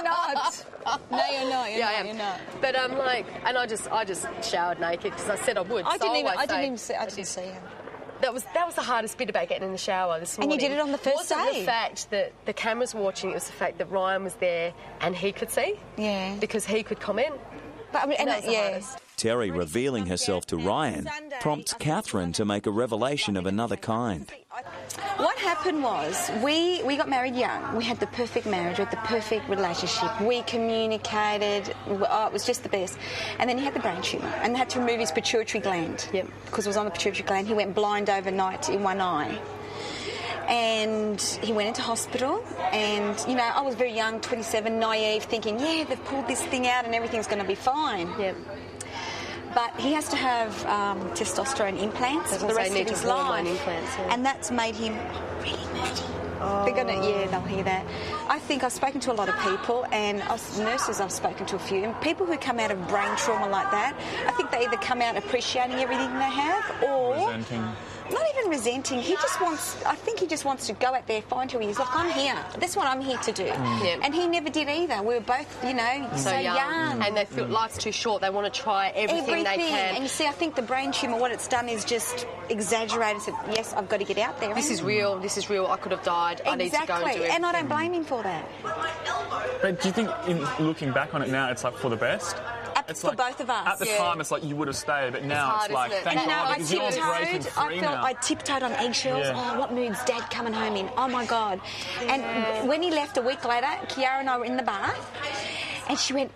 you're not. No, you're not. You're not. But I'm like, and I just showered naked because I said I would. I didn't see him. That was the hardest bit about getting in the shower this morning. And you did it on the first day? It wasn't the fact that the cameras were watching, it was the fact that Ryan was there and he could see. Yeah. Because he could comment. But I mean, that was the hardest. Terry revealing herself to Ryan prompts Catherine to make a revelation of another kind. What happened was we got married young. We had the perfect marriage, we had the perfect relationship. We communicated. Oh, it was just the best. And then he had the brain tumour and they had to remove his pituitary gland. Yep. Because it was on the pituitary gland. He went blind overnight in one eye. And he went into hospital and, you know, I was very young, 27, naive, thinking, yeah, they've pulled this thing out and everything's going to be fine. Yep. But he has to have testosterone implants for the rest of his life. Implants, yeah. And that's made him really nerdy. Oh. They'll hear that. I think I've spoken to a lot of people, and nurses I've spoken to a few, and people who come out of brain trauma like that, I think they either come out appreciating everything they have or... Resenting. Not even resenting. I think he just wants to go out there, find who he is. Like, I'm here. That's what I'm here to do. Yep. And he never did either. We were both, you know, so young. And they feel life's too short. They want to try everything they can. And you see, I think the brain tumour, what it's done is just exaggerated. Said, yes, I've got to get out there. This is real. I could have died. Exactly. I need to go and do it. And I don't blame him for that. But do you think, in looking back on it now, it's like for the best? It's for like, both of us. At the time, it's like you would have stayed, but now it's like, thank God, because you're breaking free now. I tiptoed on eggshells. Yeah. Oh, what mood's Dad coming home in? Oh, my God. And when he left a week later, Kiara and I were in the bath, and she went,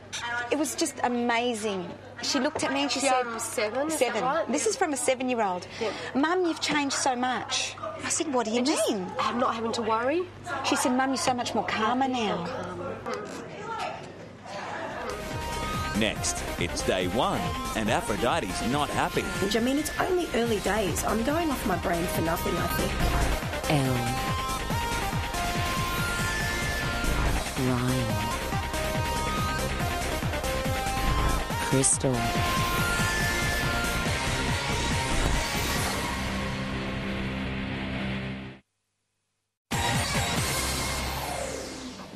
it was just amazing. She looked at me and she said... Seven? Right? This is from a 7-year-old. Yep. Mum, you've changed so much. I said, what do you mean? I'm not having to worry. She said, Mum, you're so much more calmer now. Next, it's day one, and Aphrodite's not happy. I mean, it's only early days. I'm going off my brain for nothing, I think. Ryan. Crystal.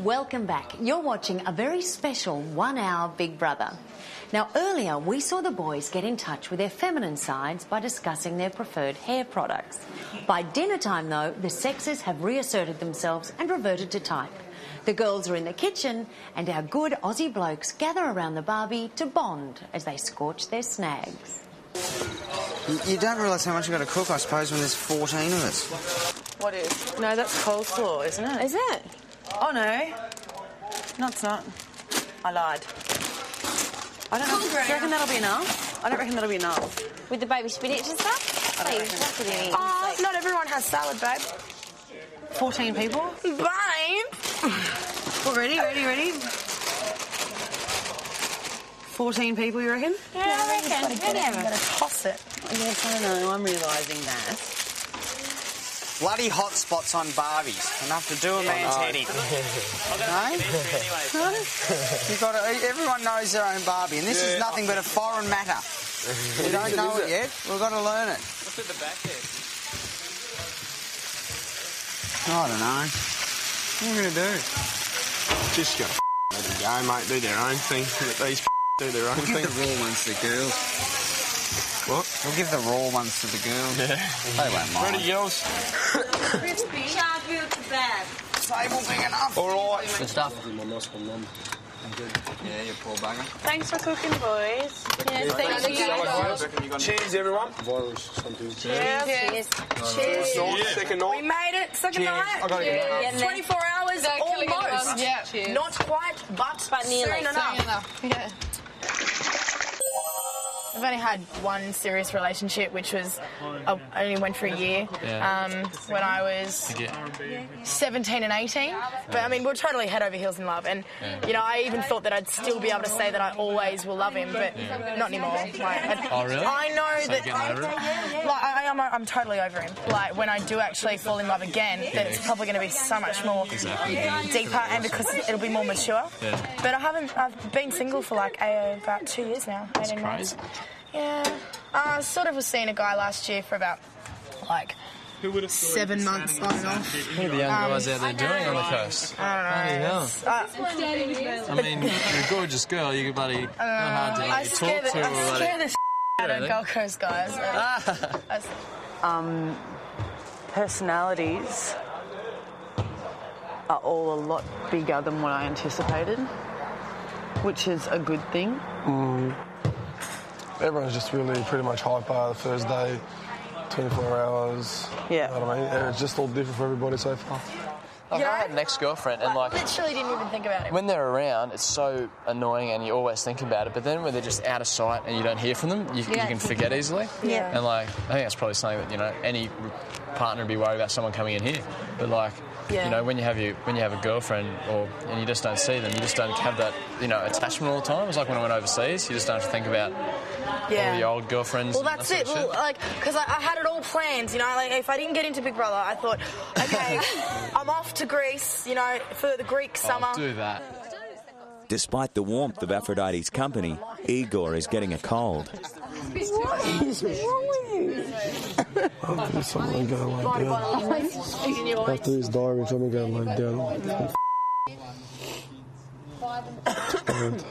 Welcome back. You're watching a very special 1 hour Big Brother. Now, earlier we saw the boys get in touch with their feminine sides by discussing their preferred hair products. By dinner time, though, the sexes have reasserted themselves and reverted to type. The girls are in the kitchen and our good Aussie blokes gather around the Barbie to bond as they scorch their snags. You don't realise how much you've got to cook, I suppose, when there's 14 of us. What is? No, that's coleslaw, isn't it? Is it? Oh, no. No, it's not. I lied. I don't know. Do you reckon that'll be enough? I don't reckon that'll be enough. With the baby spinach and stuff? Please, not everyone has salad, babe. 14 people? Babe! Well, ready? 14 people, you reckon? Yeah, I reckon. I'm going to toss it. Yes, I know. I'm realising that. Bloody hot spots on Barbies. Enough to do a man's head in. No? You've got to, everyone knows their own Barbie, and this is nothing but a foreign matter. You don't know it yet. We've got to learn it. What's at the back there? I don't know. What are you going to do? Just go let them go, mate. Do their own thing. Let these do their own thing. Give the raw ones to the girls. What? We'll give the raw ones to the girls. Yeah. They won't mind. Ready, girls? Crispy. Charge you to bag. Table big enough. All right. Good stuff. I'm good. Yeah, you poor bugger. Thanks for cooking, boys. Yeah, thank you. Cheers, everyone. Cheers. Cheers. Second night. We made it. Second night. I got to get it. 24 hours almost. Yeah. Cheers. Not quite, but nearly. Soon enough. Yeah. I've only had one serious relationship, which was I only went for a year when I was 17 and 18. But I mean, we're totally head over heels in love, and you know, I even thought that I'd still be able to say that I always will love him, but not anymore. Like, oh really? I know so that. Like, I'm totally over him. Like when I do actually fall in love again, that it's probably going to be so much more deeper, and because it'll be more mature. But I've been single for like about 2 years now. 18 months. Yeah. I sort of was seeing a guy last year for about, like, 7 months on and off. What are the young guys out there doing on the coast? I don't know. I mean, you're a gorgeous girl. You could bloody not hard to I talk to. I scare the out of Gold Coast guys. Personalities are all a lot bigger than what I anticipated, which is a good thing. Everyone's just really pretty much hyper the first day, 24 hours. Yeah. You know what I mean? And it's just all different for everybody so far. Like, I had an ex-girlfriend, and like, literally didn't even think about it. when they're around, it's so annoying, and you always think about it. But then when they're just out of sight and you don't hear from them, you can forget easily. Yeah. And like, I think that's probably something that any partner would be worried about someone coming in here. But like, when you have a girlfriend and you just don't see them, you just don't have that attachment all the time. It's like when I went overseas, you just don't have to think about all the old girlfriends. Well, that's it. Well, because I had it all planned, like if I didn't get into Big Brother, I thought, okay, I'm off to Greece, for the Greek summer. Do that. Despite the warmth of Aphrodite's company, Igor is getting a cold. What is wrong with you? After someone go like down. After this diary, someone go like down. 5 and 5.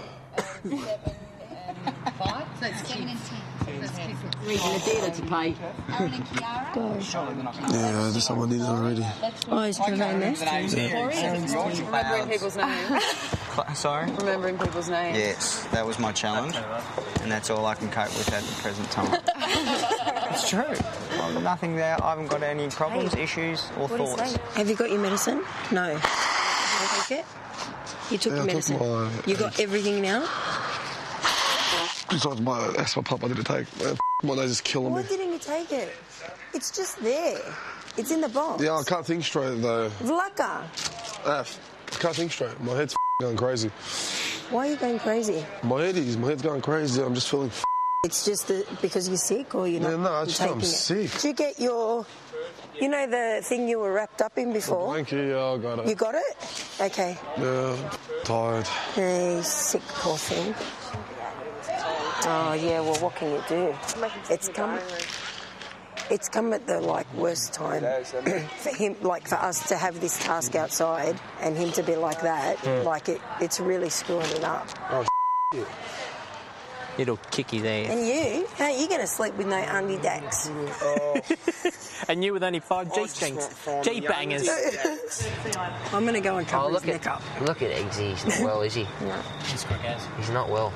So it's 7 and 10. That's Reading the data to pay. Aaron and Kiara. Yeah, just someone did it already. Oh, he's going there? Remembering people's names. Sorry? Remembering people's names. Yes, that was my challenge, and that's all I can cope with at the present time. It's true. I've got nothing there. I haven't got any problems, issues, or thoughts. Have you got your medicine? No. Did you take it? You took your medicine. You got everything now? Besides my asthma pump I didn't take. My nose is killing me. Why didn't you take it? It's just there. It's in the box. Yeah, I can't think straight though. Vlaka. I can't think straight. My head's going crazy. Why are you going crazy? My head's going crazy. I'm just feeling It's just because you're sick or you're not no, it's just I'm sick. Did you get your... You know the thing you were wrapped up in before? Thank you, yeah, I got it. You got it? Okay. Yeah, tired. Hey, sick, poor thing. Oh, yeah, well, what can you do? It's come at the, worst time for him, for us to have this task outside and him to be like that. It's really screwing it up. Oh, shit. It'll kick his ass. And you? How are you going to sleep with no undie dacks? And you with only 5 G-strings. G-bangers. I'm going to go and cover his neck up. Look at Eggsy. He's not well, is he? No. He's not well.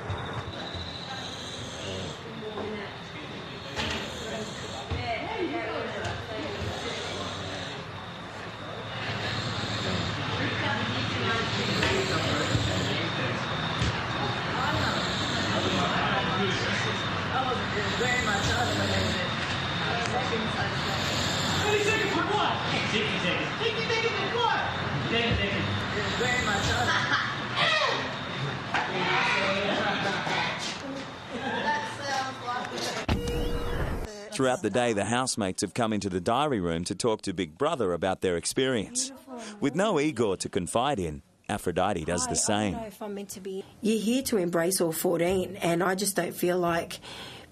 Throughout the day, the housemates have come into the diary room to talk to Big Brother about their experience. With no Igor to confide in, Aphrodite does the same. I don't know if I'm meant to be... You're here to embrace all 14, and I just don't feel like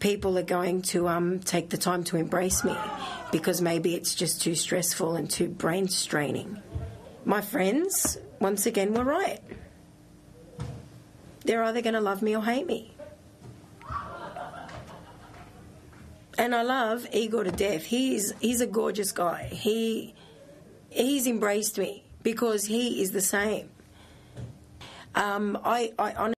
people are going to take the time to embrace me because maybe it's just too stressful and too brain straining. My friends, once again, were right. They're either going to love me or hate me. And I love Igor to death. He's a gorgeous guy. He's embraced me because he is the same. I honestly